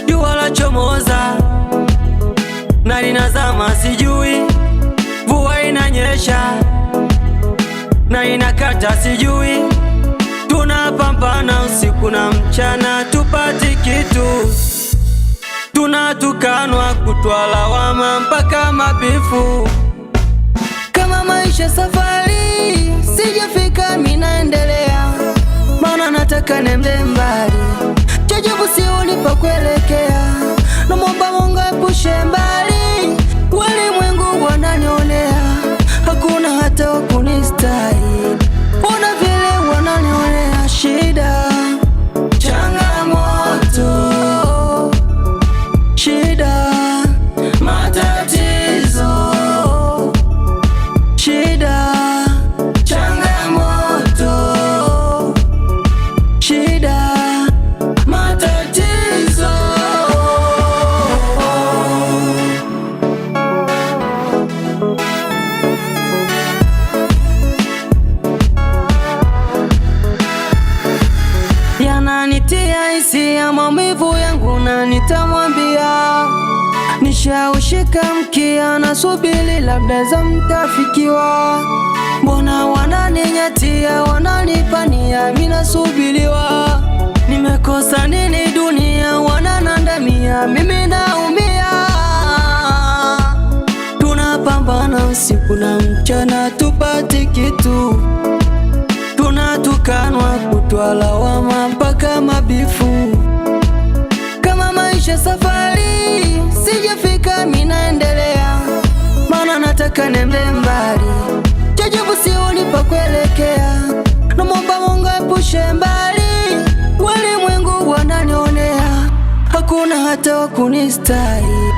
Jua la chomoza na linazama, sijui mvua inanyesha na inakata, sijui tunapambana usiku na mchana tupati kitu, tunatukanwa kutwa lawama mpaka mabifu. Kama maisha safari, sijafika minaendelea, maana nataka nende mbali, chajabu si ulipa kuelekea, namwomba Mungu epushe mbali, walimwengu wananionea, hakuna hata wakunistahili, ona vile wananionea, shida changamoto, shida matatizo, shida changamoto, shida matatizo. Yananitia hisia maumivu yangu na nitamwambia, nishaushika mkia na subili labda za mtafikiwa, mbona wananinyatia wananipania mina subiliwa, nimekosa nini dunia wananandamia mimi naumia, tunapambana usiku na mchana tupati kitu, tunatukanwa kutwa lawama mpaka mabifu. Kama maisha safari, sijafika minaendelea, maana nataka nende mbali, chajabu si ulipa kuelekea, namwomba Mungu epushe mbali, walimwengu wananionea, hakuna hata wakunistahili.